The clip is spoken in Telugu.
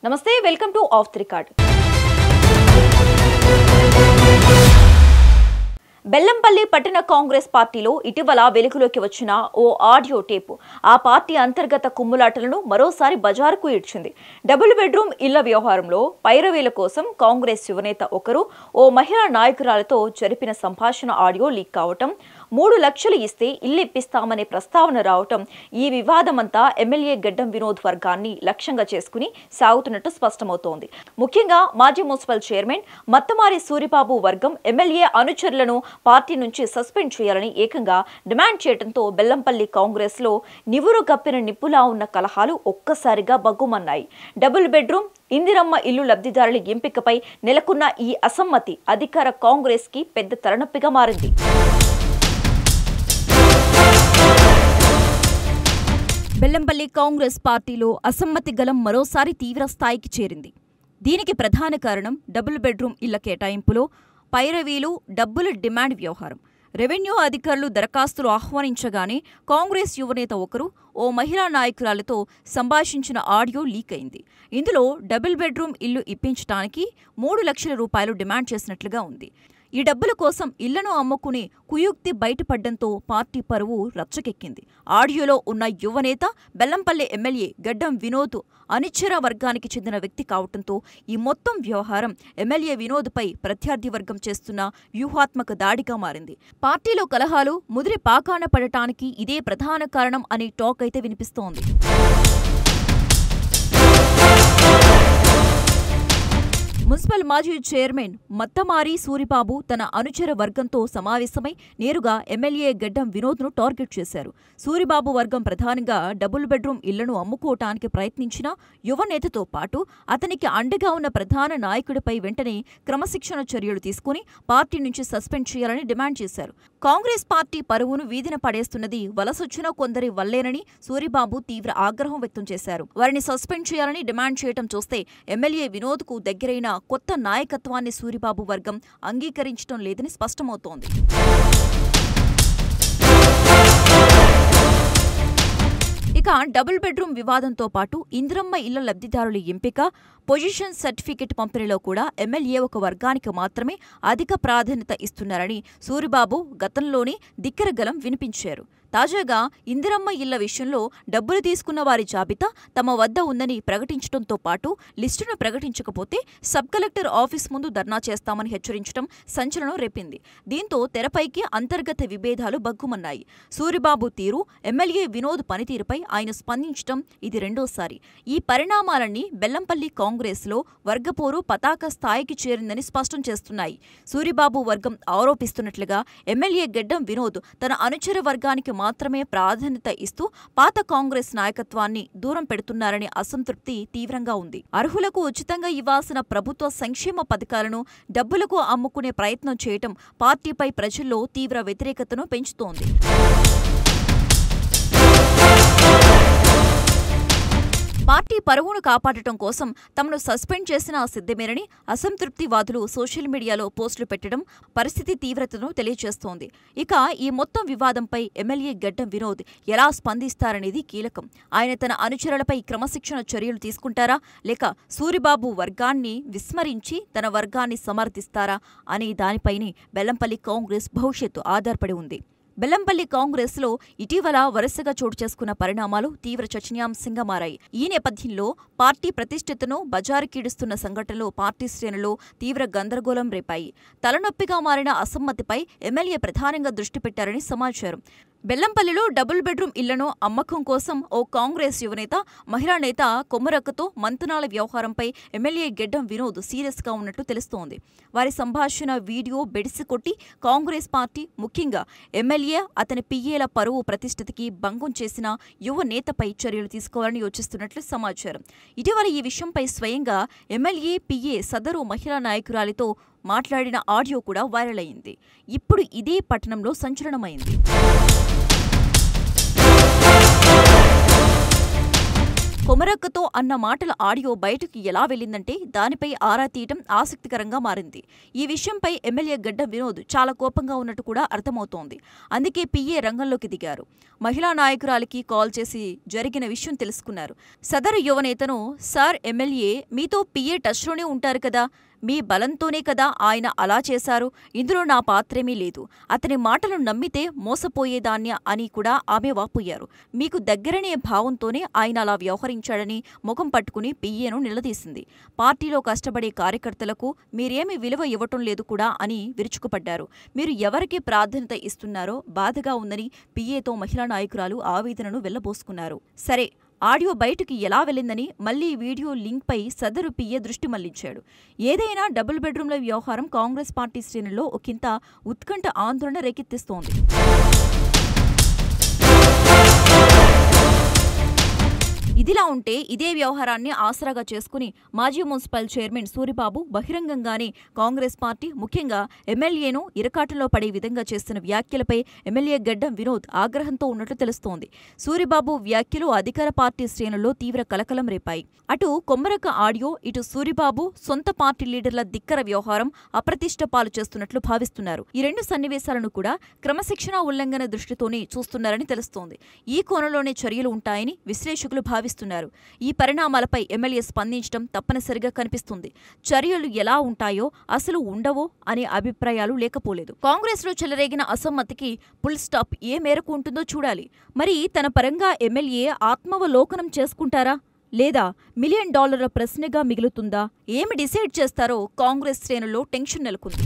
నమస్తే, welcome to of the record. Bellampalli పట్టణ కాంగ్రెస్ పార్టీలో ఇటీవల వెలుగులోకి వచ్చిన ఓ ఆడియో టేపు ఆ పార్టీ అంతర్గత కుమ్ములాటలను మరోసారి బజారుకు ఈడ్చింది. డబుల్ బెడ్రూమ్ ఇళ్ల వ్యవహారంలో పైరవీల కోసం కాంగ్రెస్ యువనేత ఒకరు ఓ మహిళా నాయకురాలతో జరిపిన సంభాషణ ఆడియో లీక్ కావటం, 3 లక్షలు ఇస్తే ఇల్లు ఇప్పిస్తామనే ప్రస్తావన రావటం, ఈ వివాదమంతా ఎమ్మెల్యే గడ్డం వినోద్ వర్గాన్ని లక్ష్యంగా చేసుకుని సాగుతున్నట్టు స్పష్టమవుతోంది. ముఖ్యంగా మాజీ మున్సిపల్ చైర్మన్ మత్తమారి సూరిబాబు వర్గం ఎమ్మెల్యే అనుచరులను పార్టీ నుంచి సస్పెండ్ చేయాలని ఏకంగా డిమాండ్ చేయడంతో బెల్లంపల్లి కాంగ్రెస్ లో నివురు కప్పిన నిప్పులా ఉన్న కలహాలు ఒక్కసారిగా బగ్గుమన్నాయి. డబుల్ బెడ్రూమ్ ఇందిరమ్మ ఇల్లు లబ్ధిదారుల ఎంపికపై నెలకొన్న ఈ అసమ్మతి అధికార కాంగ్రెస్ కి పెద్ద తలనొప్పిగా మారింది. బెల్లంపల్లి కాంగ్రెస్ పార్టీలో అసమ్మతి గలం మరోసారి తీవ్ర స్థాయికి చేరింది. దీనికి ప్రధాన కారణం డబుల్ బెడ్రూమ్ ఇళ్ల కేటాయింపులో పైరవీలు, డబ్బుల డిమాండ్ వ్యవహారం. రెవెన్యూ అధికారులు దరఖాస్తులు ఆహ్వానించగానే కాంగ్రెస్ యువనేత ఒకరు ఓ మహిళా నాయకురాలతో సంభాషించిన ఆడియో లీక్ అయింది. ఇందులో డబుల్ బెడ్రూమ్ ఇల్లు ఇప్పించడానికి 3 లక్షల రూపాయలు డిమాండ్ చేసినట్లుగా ఉంది. ఈ డబ్బుల కోసం ఇళ్లను అమ్ముకునే కుయుక్తి బయటపడ్డంతో పార్టీ పరువు రచ్చకెక్కింది. ఆడియోలో ఉన్న యువనేత బెల్లంపల్లి ఎమ్మెల్యే గడ్డం వినోద్ అనుచర వర్గానికి చెందిన వ్యక్తి కావడంతో ఈ మొత్తం వ్యవహారం ఎమ్మెల్యే వినోద్పై ప్రత్యర్థి వర్గం చేస్తున్న వ్యూహాత్మక దాడిగా మారింది. పార్టీలో కలహాలు ముదిరి పాకాన పడటానికి ఇదే ప్రధాన కారణం అనే టాక్ అయితే వినిపిస్తోంది. మున్సిపల్ మాజీ చైర్మన్ మత్తమారి సూరిబాబు తన అనుచర వర్గంతో సమావేశమై నేరుగా ఎమ్మెల్యే గడ్డం వినోద్ను టార్గెట్ చేశారు. సూరిబాబు వర్గం ప్రధానంగా డబుల్ బెడ్రూమ్ ఇళ్లను అమ్ముకోవటానికి ప్రయత్నించిన యువనేతతో పాటు అతనికి అండగా ఉన్న ప్రధాన నాయకుడిపై వెంటనే క్రమశిక్షణ చర్యలు తీసుకుని పార్టీ నుంచి సస్పెండ్ చేయాలని డిమాండ్ చేశారు. కాంగ్రెస్ పార్టీ పరువును వీధిన పడేస్తున్నది వలసొచ్చిన కొందరి వల్లేనని సూరిబాబు తీవ్ర ఆగ్రహం వ్యక్తం చేశారు. వారిని సస్పెండ్ చేయాలని డిమాండ్ చేయటం చూస్తే ఎమ్మెల్యే వినోద్కు దగ్గరైన కొత్త నాయకత్వాన్ని సూరిబాబు వర్గం అంగీకరించడం లేదని స్పష్టమవుతోంది. ఇక డబుల్ బెడ్రూమ్ వివాదంతో పాటు ఇందిరమ్మ ఇళ్ల లబ్ధిదారుల ఎంపిక, పొజిషన్ సర్టిఫికెట్ పంపిణీలో కూడా ఎమ్మెల్యే ఒక వర్గానికి మాత్రమే అధిక ప్రాధాన్యత ఇస్తున్నారని సూరిబాబు గతంలోనే ధిక్కరగలం వినిపించారు. తాజాగా ఇందిరమ్మ ఇళ్ల విషయంలో డబ్బులు తీసుకున్న వారి జాబితా తమ వద్ద ఉందని ప్రకటించడంతో పాటు లిస్టును ప్రకటించకపోతే సబ్ కలెక్టర్ ఆఫీస్ ముందు ధర్నా చేస్తామని హెచ్చరించడం సంచలనం రేపింది. దీంతో తెరపైకి అంతర్గత విభేదాలు బగ్గుమన్నాయి. సూరిబాబు తీరు, ఎమ్మెల్యే వినోద్ పనితీరుపై ఆయన స్పందించడం ఇది రెండోసారి. ఈ పరిణామాలన్నీ బెల్లంపల్లి కాంగ్రెస్లో వర్గపోరు పతాక స్థాయికి చేరిందని స్పష్టం చేస్తున్నాయి. సూరిబాబు వర్గం ఆరోపిస్తున్నట్లుగా ఎమ్మెల్యే గడ్డం వినోద్ తన అనుచర వర్గానికి మాత్రమే ప్రాధాన్యత ఇస్తూ పాత కాంగ్రెస్ నాయకత్వాన్ని దూరం పెడుతున్నారనే అసంతృప్తి తీవ్రంగా ఉంది. అర్హులకు ఉచితంగా ఇవ్వాల్సిన ప్రభుత్వ సంక్షేమ పథకాలను డబ్బులకు అమ్ముకునే ప్రయత్నం చేయటం పార్టీపై ప్రజల్లో తీవ్ర వ్యతిరేకతను పెంచుతోంది. పార్టీ పరువును కాపాడటం కోసం తమను సస్పెండ్ చేసినా సిద్ధమేనని అసంతృప్తివాదులు సోషల్ మీడియాలో పోస్టులు పెట్టడం పరిస్థితి తీవ్రతను తెలియజేస్తోంది. ఇక ఈ మొత్తం వివాదంపై ఎమ్మెల్యే గడ్డం వినోద్ ఎలా స్పందిస్తారనేది కీలకం. ఆయన తన అనుచరులపై క్రమశిక్షణ చర్యలు తీసుకుంటారా, లేక సూరిబాబు వర్గాన్ని విస్మరించి తన వర్గాన్ని సమర్థిస్తారా అనే దానిపైనే బెల్లంపల్లి కాంగ్రెస్ భవిష్యత్తు ఆధారపడి ఉంది. బెల్లంపల్లి కాంగ్రెస్లో ఇటీవల వరుసగా చోటు చేసుకున్న పరిణామాలు తీవ్ర చర్చనీయాంశంగా మారాయి. ఈ నేపథ్యంలో పార్టీ ప్రతిష్ఠతను బజారుకీడుస్తున్న సంఘటనలు పార్టీ శ్రేణులు తీవ్ర గందరగోళం రేపాయి. తలనొప్పిగా మారిన అసమ్మతిపై ఎమ్మెల్యే ప్రధానంగా దృష్టి పెట్టారని సమాచారం. బెల్లంపల్లిలో డబుల్ బెడ్రూమ్ ఇళ్లను అమ్మకం కోసం ఓ కాంగ్రెస్ యువనేత, మహిళా నేత కొమ్మరక్కతో మంతనాల వ్యవహారంపై ఎమ్మెల్యే గెడ్డం వినోద్ సీరియస్ గా ఉన్నట్టు తెలుస్తోంది. వారి సంభాషణ వీడియో బెడిసికొట్టి కాంగ్రెస్ పార్టీ, ముఖ్యంగా ఎమ్మెల్యే, అతని పిఏల పరువు ప్రతిష్ఠతకి భంగం చేసిన యువ నేతపై చర్యలు తీసుకోవాలని యోచిస్తున్నట్లు సమాచారం. ఇటీవల ఈ విషయంపై స్వయంగా ఎమ్మెల్యే పిఏ సదరు మహిళా నాయకురాలితో మాట్లాడిన ఆడియో కూడా వైరల్ అయింది. ఇప్పుడు ఇదే పట్టణంలో సంచలనమైంది. కొమరక్కతో అన్న మాటల ఆడియో బయటకు ఎలా వెళ్ళిందంటే దానిపై ఆరా తీయటం ఆసక్తికరంగా మారింది. ఈ విషయంపై ఎమ్మెల్యే గడ్డం వినోద్ చాలా కోపంగా ఉన్నట్టు కూడా అర్థమవుతోంది. అందుకే పీఏ రంగంలోకి దిగారు. మహిళా నాయకురాలికి కాల్ చేసి జరిగిన విషయం తెలుసుకున్నారు. సదరు యువనేతను, సార్ ఎమ్మెల్యే మీతో పీఏ టచ్లోనే ఉంటారు కదా, మీ బలంతోనే కదా ఆయన అలా చేశారు, ఇందులో నా పాత్రేమీ లేదు, అతని మాటలు నమ్మితే మోసపోయేదాన్య అని కూడా ఆమె వాపోయారు. మీకు దగ్గరనే భావంతోనే ఆయన అలా వ్యవహరించాడని ముఖం పట్టుకుని పీఏను నిలదీసింది. పార్టీలో కష్టపడే కార్యకర్తలకు మీరేమి విలువ ఇవ్వటం లేదు కూడా అని విరుచుకుపడ్డారు. మీరు ఎవరికి ప్రాధాన్యత ఇస్తున్నారో బాధగా ఉందని పీఏతో మహిళా నాయకురాలు ఆవేదనను వెళ్లబోసుకున్నారు. సరే, ఆడియో బయటకు ఎలా వెళ్ళిందని మళ్లీ వీడియో లింక్పై సదరు పీఏ దృష్టి మళ్లించాడు. ఏదైనా డబుల్ బెడ్రూమ్ల వ్యవహారం కాంగ్రెస్ పార్టీ శ్రేణుల్లో ఒకంత ఉత్కంఠ ఆందోళన రేకెత్తిస్తోంది. ఇదిలా ఉంటే ఇదే వ్యవహారాన్ని ఆసరాగా చేసుకుని మాజీ మున్సిపల్ చైర్మన్ సూరిబాబు బహిరంగంగానే కాంగ్రెస్ పార్టీ, ముఖ్యంగా ఎమ్మెల్యేను ఇరకాటంలో పడే విధంగా చేస్తున్న వ్యాఖ్యలపై ఎమ్మెల్యే గడ్డం వినోద్ ఆగ్రహంతో ఉన్నట్లు తెలుస్తోంది. సూరిబాబు వ్యాఖ్యలు అధికార పార్టీ శ్రేణుల్లో తీవ్ర కలకలం రేపాయి. అటు కొమ్మరక్క ఆడియో, ఇటు సూరిబాబు సొంత పార్టీ లీడర్ల ధిక్కర వ్యవహారం అప్రతిష్ట పాలు చేస్తున్నట్లు భావిస్తున్నారు. ఈ రెండు సన్నివేశాలను కూడా క్రమశిక్షణ ఉల్లంఘన దృష్టితోనే చూస్తున్నారని తెలుస్తోంది. ఈ కోణంలోనే చర్యలు ఉంటాయని విశ్లేషకులు భావిస్తున్నారు. ఈ పరిణామాలపై ఎమ్మెల్యే స్పందించడం తప్పనిసరిగా కనిపిస్తుంది. చర్యలు ఎలా ఉంటాయో, అసలు ఉండవో అనే అభిప్రాయాలు లేకపోలేదు. కాంగ్రెస్లో చెలరేగిన అసమ్మతికి ఫుల్ స్టాప్ ఏ మేరకు ఉంటుందో చూడాలి. మరి తన పరంగా ఎమ్మెల్యే ఆత్మావలోకనం చేసుకుంటారా, లేదా $1 మిలియన్ ప్రశ్నగా మిగులుతుందా? ఏమి డిసైడ్ చేస్తారో కాంగ్రెస్ శ్రేణుల్లో టెన్షన్ నెలకొంది.